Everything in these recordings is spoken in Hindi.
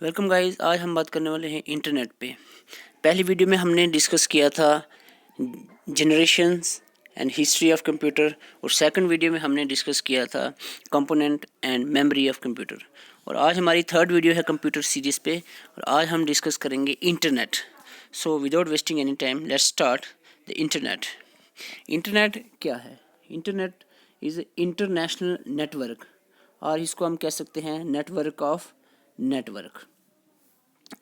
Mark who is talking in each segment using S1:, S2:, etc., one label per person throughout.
S1: Welcome guys. आज हम बात करने वाले हैं इंटरनेट पे। पहली वीडियो में हमने डिस्कस किया था generations and history of computer, और सेकंड वीडियो में हमने डिस्कस किया था component and memory of computer. और आज हमारी थर्ड वीडियो है कंप्यूटर सीरीज़ पे, और आज हम डिस्कस करेंगे internet. So without wasting any time let's start the internet. Internet क्या है? इंटरनेट इज़ इंटरनेशनल नेटवर्क, और इसको हम कह सकते हैं नेटवर्क ऑफ नेटवर्क।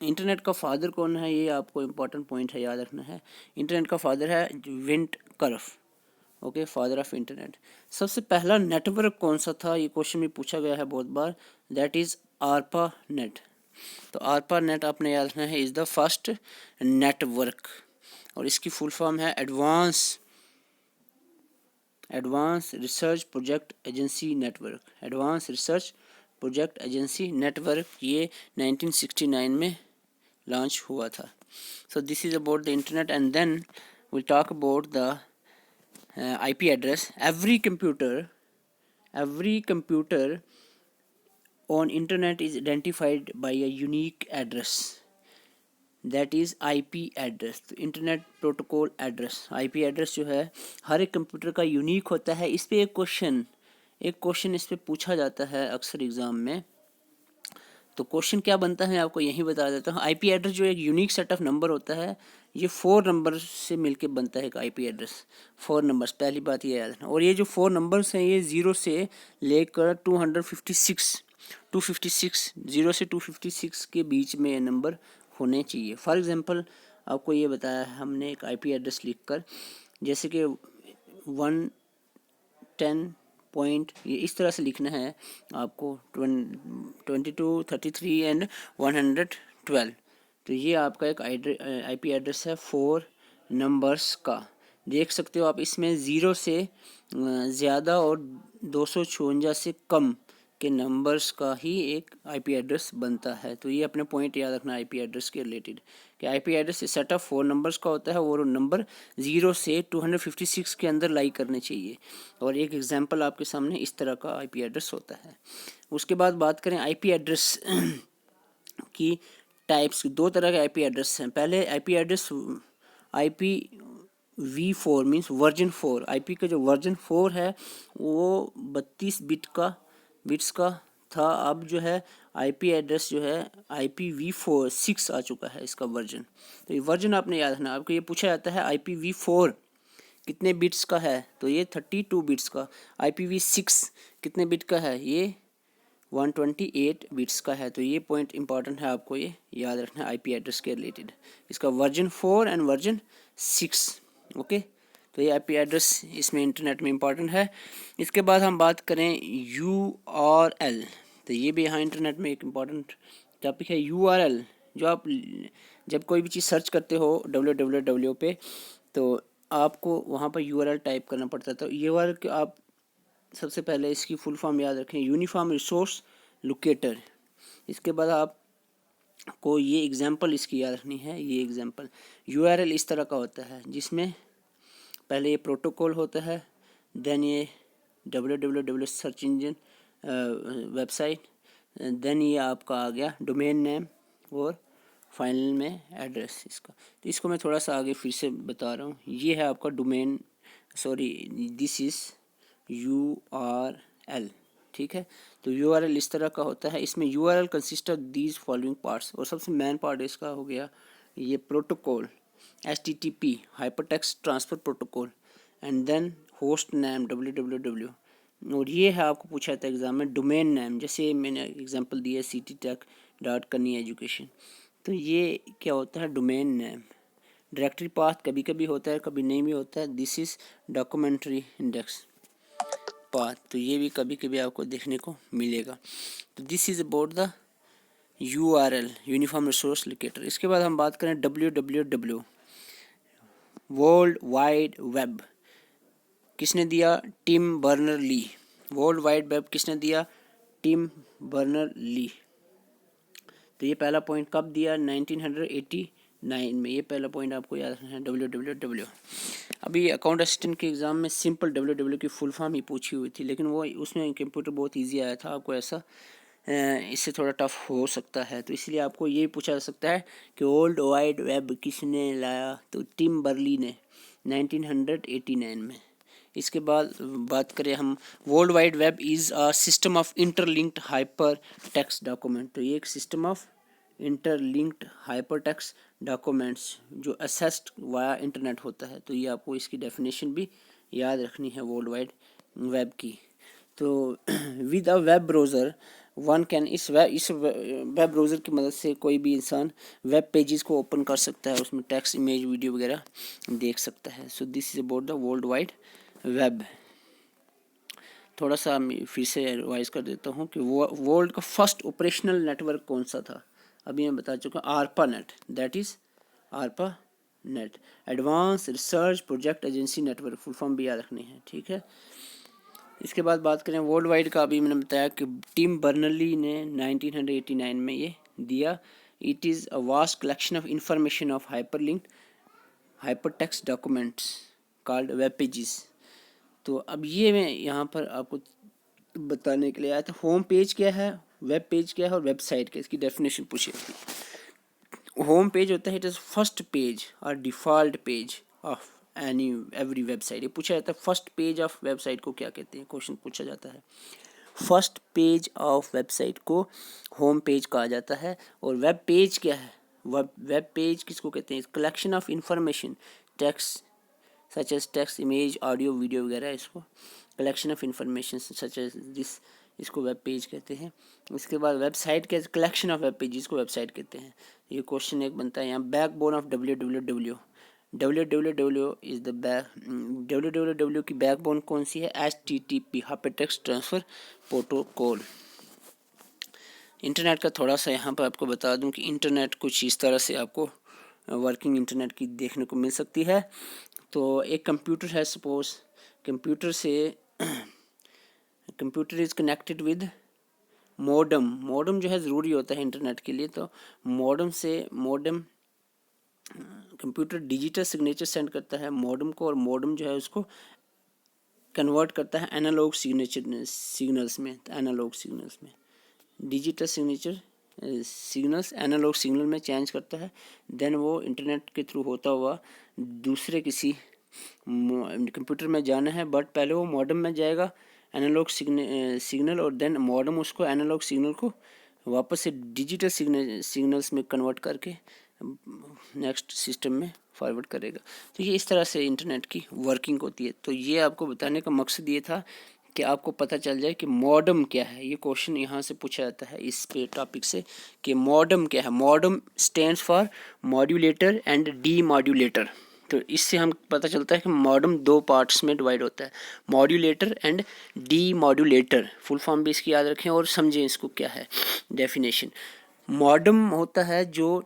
S1: इंटरनेट का फादर कौन है, ये आपको इम्पोर्टेंट पॉइंट है, याद रखना है। इंटरनेट का फादर है Vint Cerf. Okay, father of internet. सबसे पहला नेटवर्क कौन सा था, ये क्वेश्चन भी पूछा गया है बहुत बार। That is ARPANET. तो आरपा नेट आपने याद रखना है इज़ द फर्स्ट नेटवर्क, और इसकी फुल फॉर्म है advance research project agency network. Advance research project agency network, ये 1969 में लॉन्च हुआ था। So this is about the internet, and then we talk about the IP address. Every computer on internet is identified by a unique address, that is IP address. तो internet protocol address, IP address जो है हर एक कंप्यूटर का यूनिक होता है। इस पे एक क्वेश्चन इस पे पूछा जाता है अक्सर एग्ज़ाम में। तो क्वेश्चन क्या बनता है आपको यही बता देता हूँ। IP एड्रेस जो एक यूनिक सेट ऑफ नंबर होता है, ये 4 नंबर से मिलके बनता है एक IP एड्रेस। 4 नंबर्स, पहली बात ये याद रखना। और ये जो 4 नंबर्स हैं, ये 0 से लेकर 256 0 से 256 के बीच में ये नंबर होने चाहिए। फॉर एग्जांपल आपको ये बताया है हमने एक IP एड्रेस लिखकर, जैसे कि 110 पॉइंट, ये इस तरह से लिखना है आपको 22, 33 एंड 112। तो ये आपका एक IP एड्रेस है 4 नंबर्स का। देख सकते हो आप, इसमें 0 से ज़्यादा और 256 से कम के नंबर्स का ही एक IP एड्रेस बनता है। तो ये अपने पॉइंट याद रखना IP एड्रेस के रिलेटेड, कि IP एड्रेस इस सेट ऑफ 4 नंबर्स का होता है, और नंबर 0 से 256 के अंदर लाई करने चाहिए। और एक एग्जांपल आपके सामने इस तरह का IP एड्रेस होता है। उसके बाद बात करें IP एड्रेस की टाइप्स। 2 तरह के IP एड्रेस हैं। पहले IP address IPv4 means version 4। IP का जो वर्जन 4 है वो 32 बिट्स का था। अब जो है IP एड्रेस जो है IPv4 6 आ चुका है इसका वर्जन। तो ये वर्जन आपने याद रखना। आपको ये पूछा जाता है IPv4 कितने बिट्स का है, तो ये 32 बिट्स का। IPv6 कितने बिट का है, ये 128 बिट्स का है। तो ये पॉइंट इंपॉर्टेंट है, आपको ये याद रखना है IP एड्रेस के रिलेटेड, इसका वर्जन 4 एंड वर्जन 6। ओके, तो ये IP एड्रेस इसमें इंटरनेट में इंपॉर्टेंट है। इसके बाद हम बात करें URL। तो ये भी यहाँ इंटरनेट में एक इम्पॉर्टेंट टॉपिक है। URL, जो आप जब कोई भी चीज़ सर्च करते हो www पे, तो आपको वहाँ पर URL टाइप करना पड़ता है। तो URL आप सबसे पहले इसकी फुल फॉर्म याद रखें, यूनिफॉर्म रिसोर्स लोकेटर। इसके बाद आपको ये एग्जांपल इसकी याद रखनी है। ये एग्जांपल URL इस तरह का होता है, जिसमें पहले ये प्रोटोकॉल होता है, देन ये www search engine website, then ये आपका आ गया डोमेन नेम, और फाइनल में एड्रेस इसका। तो इसको मैं थोड़ा सा आगे फिर से बता रहा हूँ। ये है आपका डोमेन, दिस इज़ URL। ठीक है, तो URL इस तरह का होता है। इसमें URL consist of these following parts, और सबसे मेन पार्ट इसका हो गया ये protocol HTTP hypertext transfer protocol, and then host name www। और ये है आपको पूछा था एग्ज़ाम में डोमेन नेम, जैसे मैंने एग्जांपल दिया ctech.kani education। तो ये क्या होता है, डोमेन नेम। डायरेक्टरी पाथ कभी कभी होता है, कभी नहीं भी होता है। This is documentary index path, तो ये भी कभी कभी आपको देखने को मिलेगा। तो this is about the URL, uniform resource locator. इसके बाद हम बात करें www, वर्ल्ड वाइड वेब। किसने दिया? Tim Berners Lee. World wide web किसने दिया? Tim Berners Lee. तो ये पहला पॉइंट कब दिया? 1989 में। ये पहला पॉइंट आपको याद रखना है www। अभी अकाउंट असिस्टेंट के एग्ज़ाम में सिंपल www की फुल फॉर्म ही पूछी हुई थी, लेकिन वो उसमें कंप्यूटर बहुत इजी आया था, आपको ऐसा इससे थोड़ा टफ हो सकता है, तो इसलिए आपको ये पूछा जा सकता है कि वर्ल्ड वाइड वेब किसने लाया, तो टिम बर्ली ने 1989 में। इसके बाद बात करें हम, world wide web is a system of interlinked hyper text document, तो ये एक system of interlinked hyper text documents जो असेस्ड वाया इंटरनेट होता है। तो ये आपको इसकी डेफिनेशन भी याद रखनी है वर्ल्ड वाइड वेब की। तो with a web browser one can, इस वेब ब्राउज़र की मदद से कोई भी इंसान वेब पेजेस को ओपन कर सकता है, उसमें टेक्स्ट, इमेज, वीडियो वगैरह देख सकता है। सो this is about the world wide web. थोड़ा सा फिर से रिवाइज कर देता हूँ कि वो वर्ल्ड का फर्स्ट ऑपरेशनल नेटवर्क कौन सा था। अभी मैं बता चुका हूँ, आरपा net, that is आरपा net, advance research project agency network, full form भी याद रखनी है, ठीक है। इसके बाद बात करें वर्ल्ड वाइड का, अभी मैंने बताया कि टिम बर्नली ने 1989 में ये दिया। It is a vast collection of information of hyperlinked hyper text documents called web pages. तो अब ये मैं यहाँ पर आपको बताने के लिए आया था, होम पेज क्या है, वेब पेज क्या है और वेबसाइट क्या है, इसकी डेफिनेशन पूछी थी। होम पेज होता है इट इज़ फर्स्ट पेज और default page of every website. ये पूछा जाता है फर्स्ट पेज ऑफ वेबसाइट को क्या कहते हैं, क्वेश्चन पूछा जाता है। फर्स्ट पेज ऑफ वेबसाइट को होम पेज कहा जाता है। और वेब पेज क्या है, वेब पेज किसको कहते हैं, collection of information, text such as text, image, audio, video वगैरह, इसको collection of information such as this, इसको वेब पेज कहते हैं। इसके बाद वेबसाइट के कलेक्शन ऑफ वेब पेजेस को वेबसाइट कहते हैं। ये क्वेश्चन एक बनता है यहाँ, backbone of www, www is the www की बैकबोन कौन सी है, HTTP, hypertext transfer protocol. Internet का थोड़ा सा यहाँ पर आपको बता दूँ कि इंटरनेट कुछ इस तरह से आपको वर्किंग इंटरनेट की देखने को मिल सकती है। तो एक कंप्यूटर है, सपोज कंप्यूटर से computer is connected with modem. Modem जो है ज़रूरी होता है इंटरनेट के लिए, तो modem computer digital signature send करता है मॉडम को, और मॉडम जो है उसको कन्वर्ट करता है एनालॉग सिग्नल्स में। तो एनालॉग सिग्नल्स में डिजिटल सिग्नल्स एनालॉग सिग्नल में चेंज करता है, देन वो इंटरनेट के थ्रू होता हुआ दूसरे किसी कंप्यूटर में जाना है, बट पहले वो मॉडम में जाएगा एनालॉग सिग्नल, और देन मॉडम उसको एनालॉग सिग्नल को वापस से डिजिटल सिग्नल्स में कन्वर्ट करके नेक्स्ट सिस्टम में फॉरवर्ड करेगा। तो ये इस तरह से इंटरनेट की वर्किंग होती है। तो ये आपको बताने का मकसद ये था कि आपको पता चल जाए कि मॉडम क्या है। ये क्वेश्चन यहाँ से पूछा जाता है इस पे टॉपिक से कि मॉडम क्या है। Modem stands for modulator and D modulator. तो इससे हम पता चलता है कि मॉडम दो पार्ट्स में डिवाइड होता है, modulator and D modulator. Full form भी इसकी याद रखें और समझें इसको क्या है डेफिनेशन। मॉडम होता है जो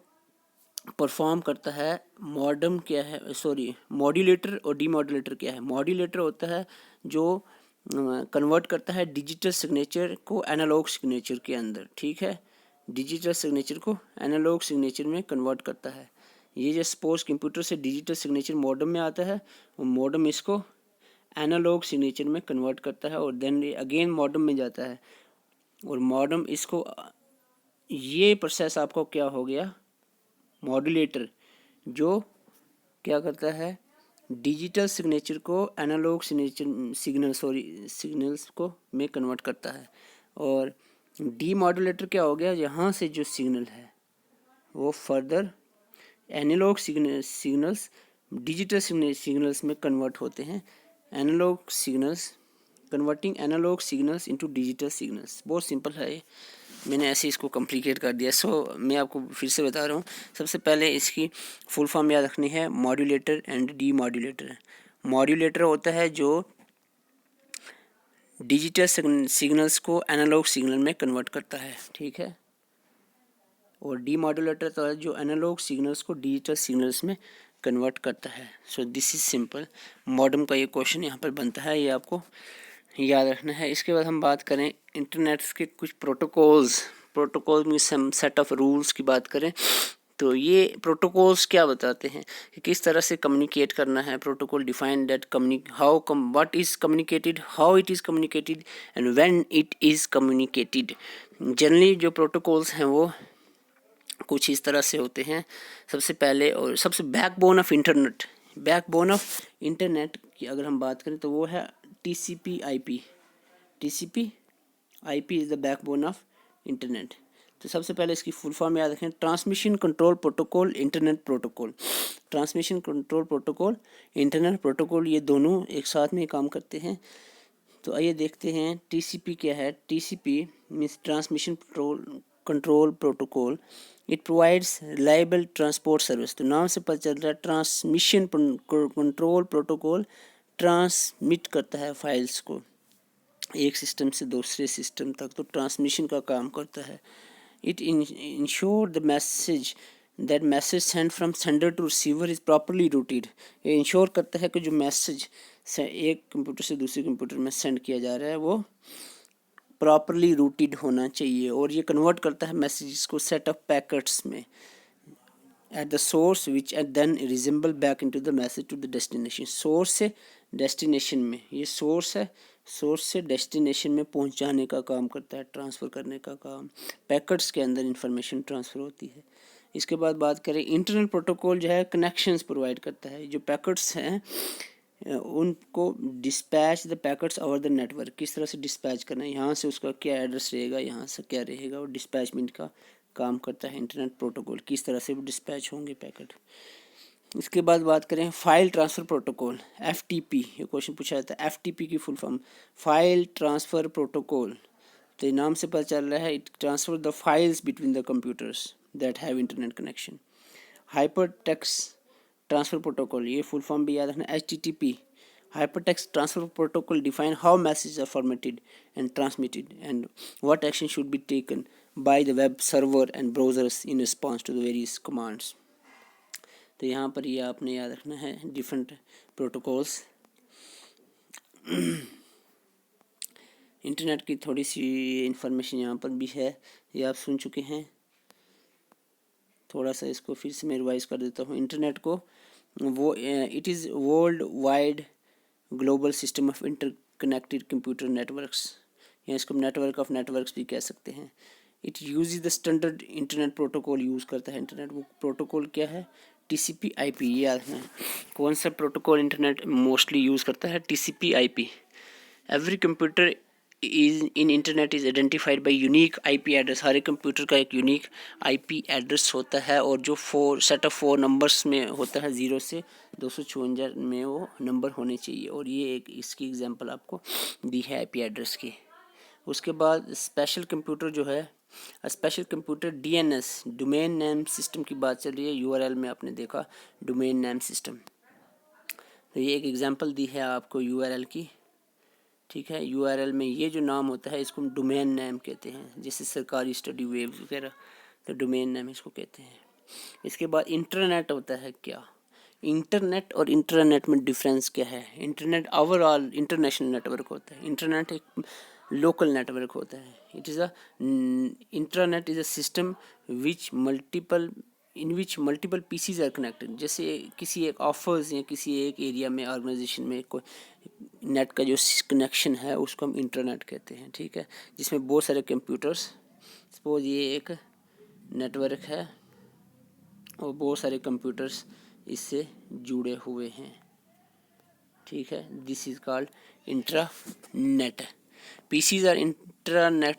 S1: परफॉर्म करता है, मॉडम क्या है, सॉरी मॉड्यूलेटर और डी मॉड्यूलेटर क्या है। मॉड्यूलेटर होता है जो कन्वर्ट करता है डिजिटल सिग्नेचर को एनालॉग सिग्नेचर के अंदर, ठीक है, डिजिटल सिग्नेचर को एनालॉग सिग्नेचर में कन्वर्ट करता है। ये जो सपोज कंप्यूटर से डिजिटल सिग्नेचर मॉडम में आता है, वो मॉडम इसको एनालॉग सिग्नेचर में कन्वर्ट करता है और देन अगेन मॉडम में जाता है, और मॉडम इसको, ये प्रोसेस आपको क्या हो गया, मॉड्यूलेटर जो क्या करता है डिजिटल सिग्नेचर को एनालॉग सिग्नल्स को में कन्वर्ट करता है। और डी मॉड्यूलेटर क्या हो गया, यहाँ से जो सिग्नल है वो further analog signals digital signals में कन्वर्ट होते हैं। Analog signals, converting analog signals into digital signals. बहुत सिंपल है ये, मैंने ऐसे इसको कॉम्प्लिकेट कर दिया। सो मैं आपको फिर से बता रहा हूँ, सबसे पहले इसकी फुल फॉर्म याद रखनी है, modulator and D modulator. Modulator होता है जो डिजिटल सिग्नल्स को एनालॉग सिग्नल में कन्वर्ट करता है, ठीक है, और डी मॉड्यूलेटर तो है जो एनालॉग सिग्नल्स को डिजिटल सिग्नल्स में कन्वर्ट करता है। So this is simple. Modem का ये क्वेश्चन यहाँ पर बनता है, ये आपको याद रखना है। इसके बाद हम बात करें इंटरनेट के कुछ प्रोटोकॉल में सम सेट ऑफ रूल्स की बात करें, तो ये प्रोटोकॉल्स क्या बताते हैं कि किस तरह से कम्युनिकेट करना है। Protocol define that how what is communicated, how it is communicated and when it is communicated. Generally जो प्रोटोकॉल्स हैं वो कुछ इस तरह से होते हैं। सबसे पहले और सबसे बैकबोन ऑफ इंटरनेट की अगर हम बात करें तो वो है TCP IP। TCP IP is the backbone of internet. तो सबसे पहले इसकी फुल फॉर्म याद रखें, transmission control protocol internet protocol. Transmission control protocol internet protocol, ये दोनों एक साथ में काम करते हैं। तो आइए देखते हैं TCP क्या है। TCP means transmission control protocol. It provides reliable transport service. तो नाम से पता चल रहा है ट्रांसमिशन कंट्रोल प्रोटोकॉल ट्रांसमिट करता है फाइल्स को एक सिस्टम से दूसरे सिस्टम तक, तो ट्रांसमिशन का काम करता है। It ensure the message that message send from sender to receiver is properly routed. ये इंश्योर करता है कि जो मैसेज से एक कंप्यूटर से दूसरे कंप्यूटर में सेंड किया जा रहा है वो प्रॉपरली रूटेड होना चाहिए। और ये कन्वर्ट करता है मैसेजेस को सेट ऑफ पैकेट्स में at the source which at then reassemble back into the message to the destination. Source से डेस्टिनेशन में, ये सोर्स है, सोर्स से डेस्टिनेशन में पहुंचाने का काम करता है, ट्रांसफ़र करने का काम। पैकेट्स के अंदर इंफॉर्मेशन ट्रांसफ़र होती है। इसके बाद बात करें इंटरनेट प्रोटोकॉल जो है कनेक्शंस प्रोवाइड करता है। जो पैकेट्स हैं उनको dispatch the packets over the network, किस तरह से डिस्पैच करना है, यहाँ से उसका क्या एड्रेस रहेगा, यहाँ से क्या रहेगा, और डिस्पैचमेंट का काम करता है इंटरनेट प्रोटोकॉल, किस तरह से वो डिस्पैच होंगे पैकेट। इसके बाद बात करें फाइल ट्रांसफ़र प्रोटोकॉल FTP। ये क्वेश्चन पूछा जाता है FTP की full form file transfer protocol. तो नाम से पता चल रहा है it transfer the files between the computers that have internet connection. Hyper text transfer protocol, ये फुल फॉर्म भी याद रखना HTTP। Hypertext Transfer Protocol define how messages are formatted and transmitted and what action should be taken by the web server and browsers in response to the various commands। तो यहाँ पर ये आपने याद रखना है डिफरेंट प्रोटोकॉल्स। इंटरनेट की थोड़ी सी इंफॉर्मेशन यहाँ पर भी है, ये आप सुन चुके हैं। थोड़ा सा इसको फिर से मैं रिवाइज कर देता हूँ। इंटरनेट को वो it is world wide global system of interconnected computer networks, या इसको नेटवर्क ऑफ नेटवर्क्स भी कह सकते हैं। It use the standard internet protocol use करता है इंटरनेट। वो प्रोटोकॉल क्या है TCP IP, ये याद है। कौन सा प्रोटोकॉल इंटरनेट मोस्टली यूज़ करता है TCP IP। Every computer is in internet is identified by unique IP address. हर एक कंप्यूटर का एक यूनिक IP एड्रेस होता है और जो सेट ऑफ 4 नंबर्स में होता है, 0 से 256 में वो नंबर होने चाहिए। और ये एक इसकी एग्जांपल आपको दी है IP एड्रेस की। उसके बाद स्पेशल कंप्यूटर जो है special computer DNS domain name system की बात चल रही है। URL में आपने देखा डोमेन नेम सिस्टम, तो ये एक एग्जांपल दी है आपको URL की। ठीक है, URL में ये जो नाम होता है इसको हम डोमेन नेम कहते हैं, जैसे सरकारी स्टडी वेब वगैरह, तो डोमेन नेम इसको कहते हैं। इसके बाद इंटरनेट होता है क्या, इंटरनेट और इंटरनेट में डिफरेंस क्या है। इंटरनेट ओवरऑल इंटरनेशनल नेटवर्क होता है, इंटरनेट एक लोकल नेटवर्क होता है। It is a internet is a system which multiple PCs are connected. जैसे किसी एक ऑफर्स या किसी एक एरिया में ऑर्गेनाइजेशन में कोई नेट का जो कनेक्शन है उसको हम इंटरनेट कहते हैं। ठीक है, जिसमें बहुत सारे कंप्यूटर्स, सपोज ये एक नेटवर्क है और बहुत सारे कंप्यूटर्स इससे जुड़े हुए हैं। ठीक है, this is called intranet. PCs are internet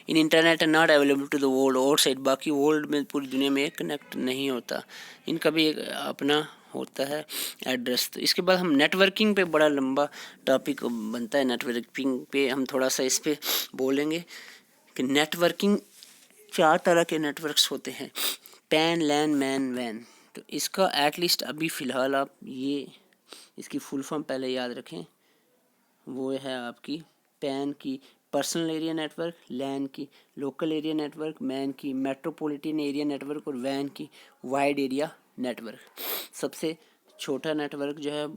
S1: in internet are not available to the world outside. बाकी वर्ल्ड में पूरी दुनिया में कनेक्ट नहीं होता, इनका भी एक अपना होता है एड्रेस। तो इसके बाद हम नेटवर्किंग पे बड़ा लंबा टॉपिक बनता है। नेटवर्किंग पे हम थोड़ा सा इस पे बोलेंगे कि नेटवर्किंग 4 तरह के नेटवर्क्स होते हैं, पैन लैन मैन वैन। तो इसका एटलीस्ट अभी फ़िलहाल आप ये इसकी फुल फॉर्म पहले याद रखें। वो है आपकी पैन की पर्सनल एरिया नेटवर्क, लैन की लोकल एरिया नेटवर्क, मैन की मेट्रोपॉलिटन एरिया नेटवर्क और वैन की वाइड एरिया नेटवर्क। सबसे छोटा नेटवर्क जो है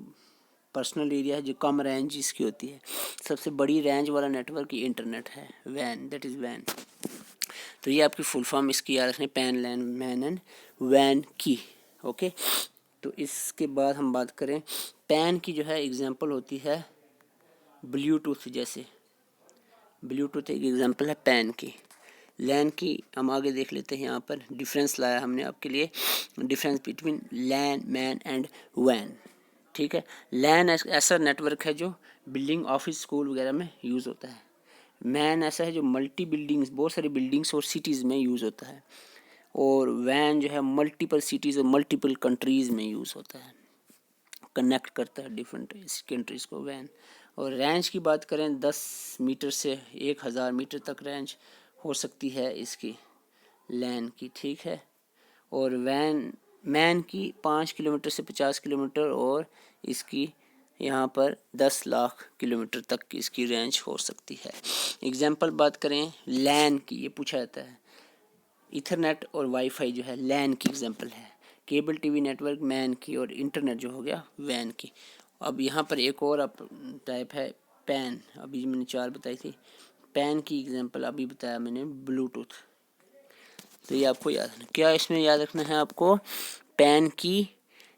S1: पर्सनल एरिया है, जो कम रेंज इसकी होती है। सबसे बड़ी रेंज वाला नेटवर्क इंटरनेट है, वैन, दैट इज़ वैन। तो ये आपकी फुल फॉर्म इसकी याद रखनी, pan, LAN, MAN and van की। ओके, तो इसके बाद हम बात करें पैन की जो है एग्जांपल होती है ब्लूटूथ, जैसे ब्लूटूथ एक एग्जांपल है पैन की। लैन की हम आगे देख लेते हैं, यहाँ पर डिफरेंस लाया हमने आपके लिए, difference between LAN, MAN and वैन। ठीक है, लैन ऐसा नेटवर्क है जो बिल्डिंग, ऑफिस, स्कूल वगैरह में यूज़ होता है। मैन ऐसा है जो मल्टी बिल्डिंग्स, बहुत सारी बिल्डिंग्स और सिटीज़ में यूज़ होता है। और वैन जो है मल्टीपल सिटीज़ और मल्टीपल कंट्रीज़ में यूज़ होता है, कनेक्ट करता है डिफरेंट कंट्रीज़ को वैन। और रेंज की बात करें 10 मीटर से 1000 मीटर तक रेंज हो सकती है इसकी लैन की। ठीक है, और मैन की 5 किलोमीटर से 50 किलोमीटर और इसकी यहाँ पर 10 लाख किलोमीटर तक की इसकी रेंज हो सकती है। एग्जाम्पल बात करें लैन की, ये पूछा जाता है। इथरनेट और वाईफाई जो है लैन की एग्जाम्पल है, केबल टीवी नेटवर्क मैन की, और इंटरनेट जो हो गया वैन की। अब यहाँ पर एक और टाइप है पैन, अभी मैंने 4 बताई थी। पैन की एग्जाम्पल अभी बताया मैंने ब्लूटूथ। तो ये आपको याद रखना, क्या इसमें याद रखना है आपको, पैन की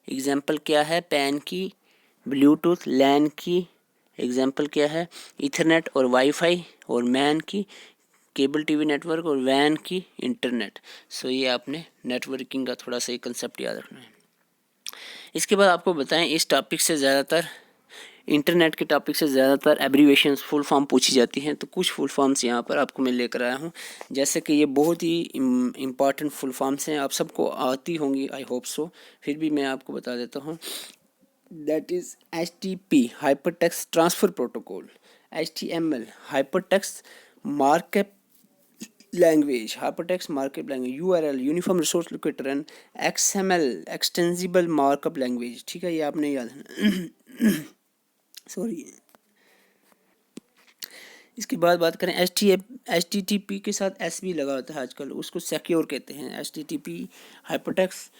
S1: एग्जाम्पल क्या है, पैन की ब्लूटूथ, लैन की एग्जाम्पल क्या है इथरनेट और वाईफाई, और मैन की केबल टीवी नेटवर्क, और वैन की इंटरनेट। सो ये आपने नेटवर्किंग का थोड़ा सा कंसेप्ट याद रखना है। इसके बाद आपको बताएं, इस टॉपिक से ज़्यादातर, इंटरनेट के टॉपिक से ज़्यादातर एब्रीवेशंस फुल फॉर्म पूछी जाती हैं। तो कुछ फुल फॉर्म्स यहाँ पर आपको मैं लेकर आया हूँ, जैसे कि ये बहुत ही इम्पॉर्टेंट फुल फॉर्म्स हैं, आप सबको आती होंगी, आई होप सो, फिर भी मैं आपको बता देता हूँ। That is HTTP hypertext transfer protocol, HTML hypertext markup language, hypertext markup language, URL uniform resource locator and XML extensible markup language. ठीक है, ये आपने याद है। सॉरी। इसके बाद बात करें HTTP के साथ S भी लगा होता है आजकल, उसको सिक्योर कहते हैं। HTTP hypertext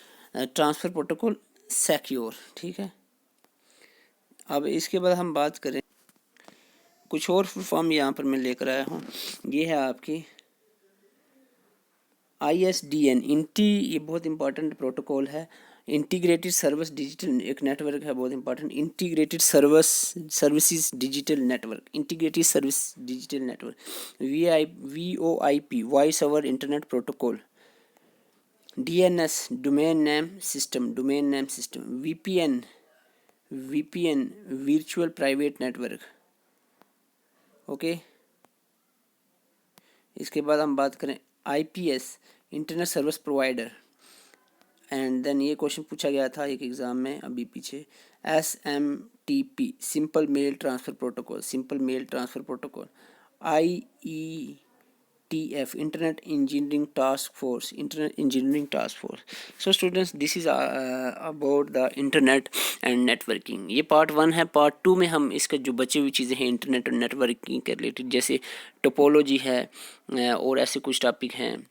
S1: transfer protocol secure. ठीक है, अब इसके बाद हम बात करें कुछ और फुल फॉर्म यहाँ पर मैं लेकर आया हूँ। ये है आपकी ISDN ये बहुत इंपॉर्टेंट प्रोटोकॉल है। इंटीग्रेटेड सर्विस डिजिटल, एक नेटवर्क है बहुत important, integrated services digital network, integrated service digital network, VoIP voice over internet protocol, DNS domain name system, VPN virtual private network. Okay, इसके बाद हम बात करें IPS internet service provider. And then ये क्वेश्चन पूछा गया था एक एग्ज़ाम में अभी पीछे, SMTP simple mail transfer protocol, IETF internet engineering task force, so students this is about the internet and networking. ये पार्ट 1 है। पार्ट 2 में हम इसका जो बची हुई चीज़ें हैं इंटरनेट और नेटवर्किंग के रिलेटेड, जैसे टोपोलॉजी है और ऐसे कुछ टॉपिक हैं,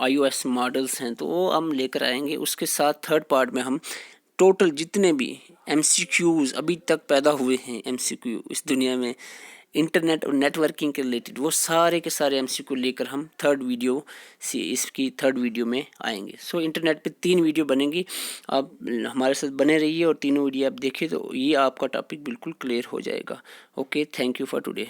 S1: iOS मॉडल्स हैं, तो वो हम लेकर आएंगे। उसके साथ थर्ड पार्ट में हम टोटल जितने भी MCQs अभी तक पैदा हुए हैं, MCQ इस दुनिया में इंटरनेट और नेटवर्किंग के रिलेटेड, वो सारे के सारे MCQ लेकर हम इसकी थर्ड वीडियो में आएंगे। सो इंटरनेट पे 3 वीडियो बनेंगी, आप हमारे साथ बने रहिए और तीनों वीडियो आप देखिए, तो ये आपका टॉपिक बिल्कुल क्लियर हो जाएगा। Okay, thank you for today.